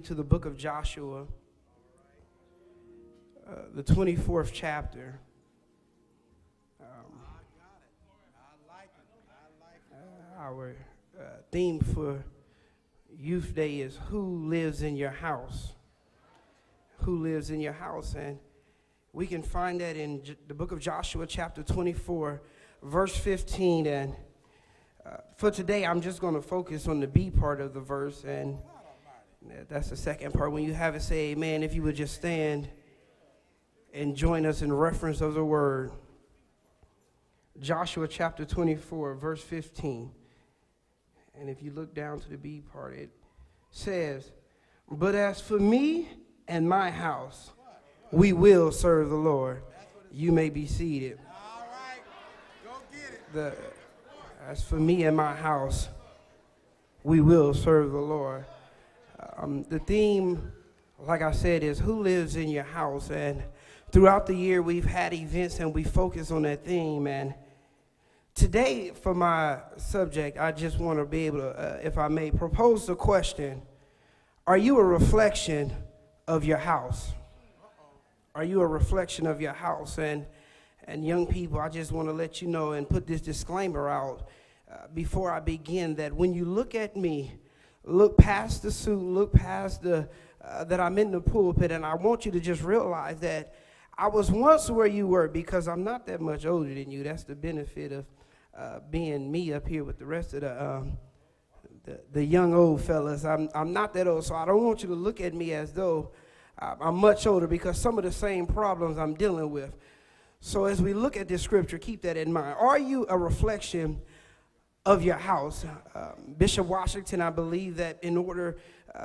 to the book of Joshua, the 24th chapter. Our theme for Youth Day is who lives in your house? Who lives in your house? And we can find that in the book of Joshua, chapter 24, verse 15. And for today, I'm just going to focus on the B part of the verse, and that's the second part. When you have it, say amen. If you would just stand and join us in reference of the word. Joshua chapter 24, verse 15. And if you look down to the B part, it says, "But as for me and my house, we will serve the Lord." You may be seated. All right, go get it. As for me and my house, we will serve the Lord. The theme, like I said, is who lives in your house. And throughout the year, we've had events and we focus on that theme. And today, for my subject, I just want to be able to, if I may, propose the question: are you a reflection of your house? Are you a reflection of your house? And young people, I just want to let you know and put this disclaimer out before I begin, that when you look at me, look past the suit, look past the that I'm in the pulpit, and I want you to just realize that I was once where you were, because I'm not that much older than you. That's the benefit of being me up here with the rest of the young old fellas. I'm not that old, so I don't want you to look at me as though I'm much older, because some of the same problems I'm dealing with. So as we look at this scripture, keep that in mind. Are you a reflection of your house? Bishop Washington, I believe that in order,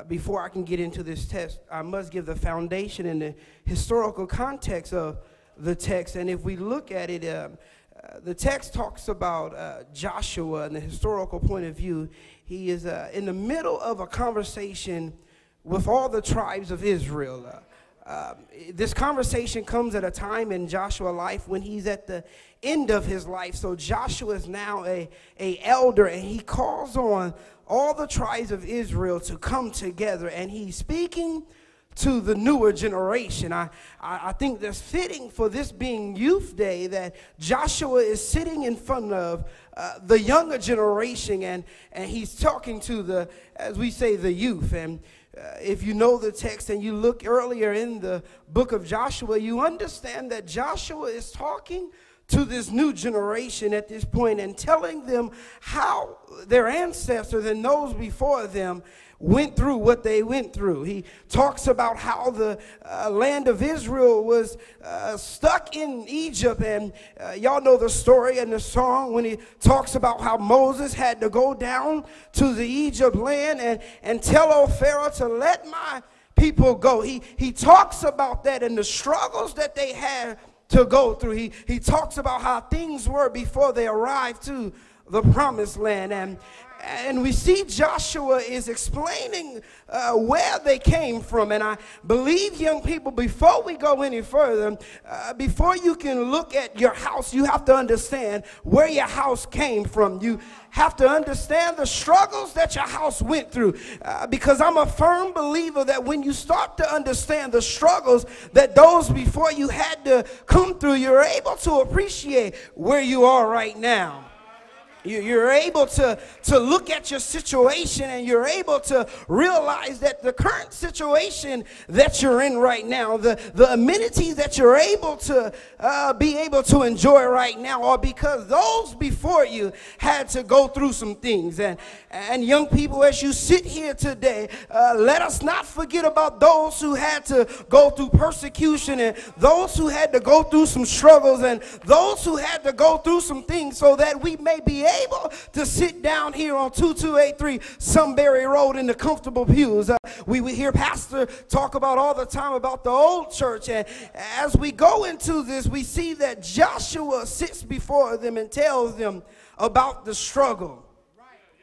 before I can get into this text, I must give the foundation and the historical context of the text. And if we look at it, the text talks about Joshua and the historical point of view. He is in the middle of a conversation with all the tribes of Israel. This conversation comes at a time in Joshua's life when he's at the end of his life. So Joshua is now a elder, and he calls on all the tribes of Israel to come together, and he's speaking to the newer generation. I think that's fitting for this being Youth Day, that Joshua is sitting in front of the younger generation, and he's talking to the, as we say, the youth. And if you know the text and you look earlier in the book of Joshua, you understand that Joshua is talking to this new generation at this point and telling them how their ancestors and those before them went through what they went through. He talks about how the land of Israel was stuck in Egypt, and y'all know the story and the song when he talks about how Moses had to go down to the Egypt land and tell old Pharaoh to let my people go. He talks about that and the struggles that they had to go through. He talks about how things were before they arrived to the promised land. And we see Joshua is explaining where they came from. And I believe, young people, before we go any further, before you can look at your house, you have to understand where your house came from. You have to understand the struggles that your house went through. Because I'm a firm believer that when you start to understand the struggles that those before you had to come through, you're able to appreciate where you are right now. You're able to look at your situation, and you're able to realize that the current situation that you're in right now, the amenities that you're able to be able to enjoy right now, are because those before you had to go through some things. And young people, as you sit here today, let us not forget about those who had to go through persecution, and those who had to go through some struggles, and those who had to go through some things, so that we may be able to sit down here on 2283 Sunbury Road in the comfortable pews. We hear Pastor talk about all the time about the old church, and as we go into this, we see that Joshua sits before them and tells them about the struggle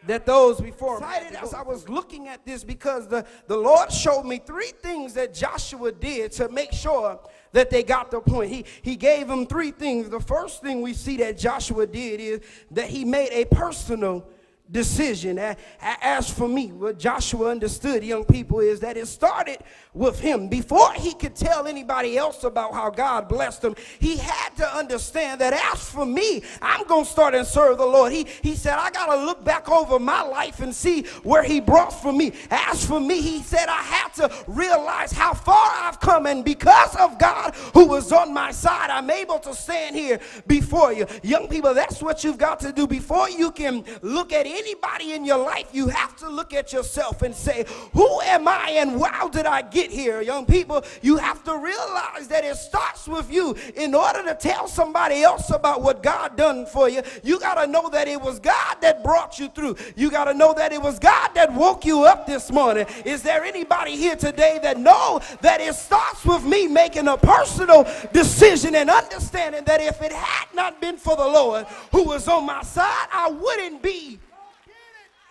that those before him. Excited as I was looking at this, because the Lord showed me three things that Joshua did to make sure that they got the point. He gave them three things. The first thing we see that Joshua did is that he made a personal decision. As for me, what Joshua understood, young people, is that it started with him. Before he could tell anybody else about how God blessed him, he had to understand that as for me, I'm going to start and serve the Lord. He said, I got to look back over my life and see where he brought from me. As for me, he said, I had to realize how far I've come, and because of God who was on my side, I'm able to stand here before you. Young people, that's what you've got to do. Before you can look at anybody in your life, you have to look at yourself and say, who am I and how did I get here? Young people, you have to realize that it starts with you. In order to tell somebody else about what God done for you, you got to know that it was God that brought you through. You got to know that it was God that woke you up this morning. Is there anybody here today that know that it starts with me making a personal decision and understanding that if it had not been for the Lord who was on my side, I wouldn't be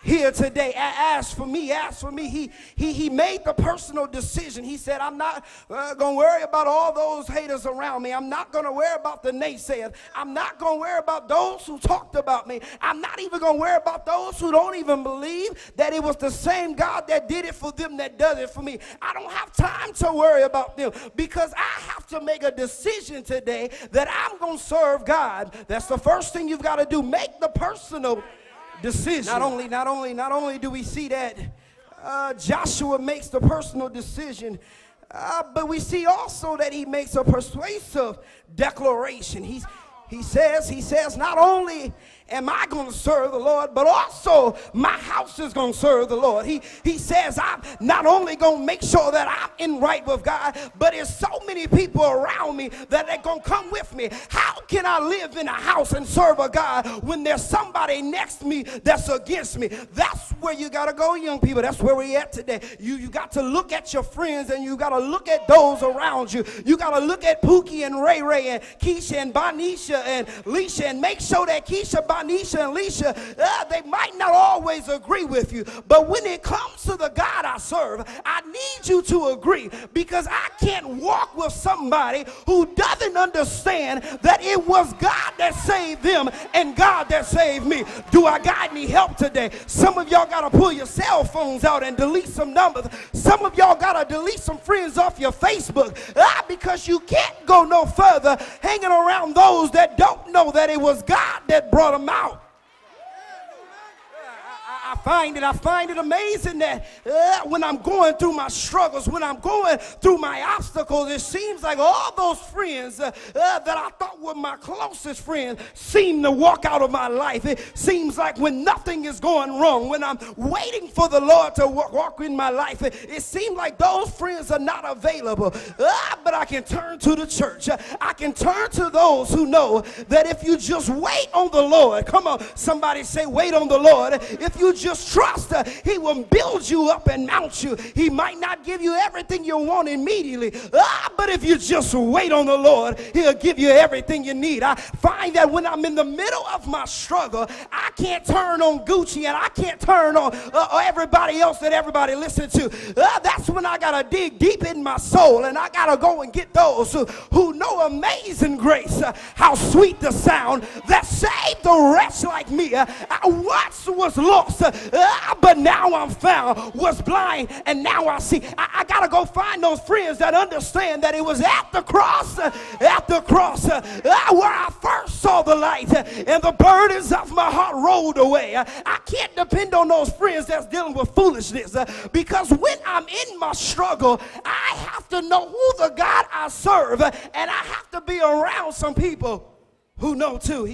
here today. As for me, he made the personal decision. He said, I'm not going to worry about all those haters around me. I'm not going to worry about the naysayers. I'm not going to worry about those who talked about me. I'm not even going to worry about those who don't even believe that it was the same God that did it for them that does it for me. I don't have time to worry about them, because I have to make a decision today that I'm going to serve God. That's the first thing you've got to do. Make the personal decision. Not only do we see that Joshua makes the personal decision, but we see also that he makes a persuasive declaration. He says, not only am I going to serve the Lord, but also my house is going to serve the Lord. He says, I'm not only going to make sure that I'm in right with God, but there's so many people around me that they're going to come with me. How can I live in a house and serve a God when there's somebody next to me that's against me? That's where you got to go, young people. That's where we're at today. You got to look at your friends, and you got to look at those around you. You got to look at Pookie and Ray Ray and Keisha and Bonisha and Leisha, and make sure that Keisha, Bonisha, and Leisha, they might not always agree with you, but when it comes to the God I serve, I need you to agree, because I can't walk with somebody who doesn't understand that it was God that saved them and God that saved me. Do I got any help today? Some of y'all got to pull your cell phones out and delete some numbers. Some of y'all got to delete some friends off your Facebook because you can't go no further hanging around those that don't know that it was God that brought them out. I find it amazing that when I'm going through my struggles, when I'm going through my obstacles, it seems like all those friends that I thought were my closest friends seem to walk out of my life. It seems like when nothing is going wrong, when I'm waiting for the Lord to walk in my life, it seems like those friends are not available. But I can turn to the church. I can turn to those who know that if you just wait on the Lord, come on, somebody say wait on the Lord. If you just trust, he will build you up and mount you. He might not give you everything you want immediately, but if you just wait on the Lord, he'll give you everything you need. I find that when I'm in the middle of my struggle, I can't turn on Gucci and I can't turn on everybody else that everybody listens to. That's when I gotta dig deep in my soul, and I gotta go and get those who know amazing grace, how sweet the sound that saved a wretch like me. I once was lost, but now I'm found, was blind, and now I see. I gotta go find those friends that understand that it was at the cross where I first saw the light and the burdens of my heart rolled away. I can't depend on those friends that's dealing with foolishness, because when I'm in my struggle, I have to know who the God I serve, and I have to be around some people who know too.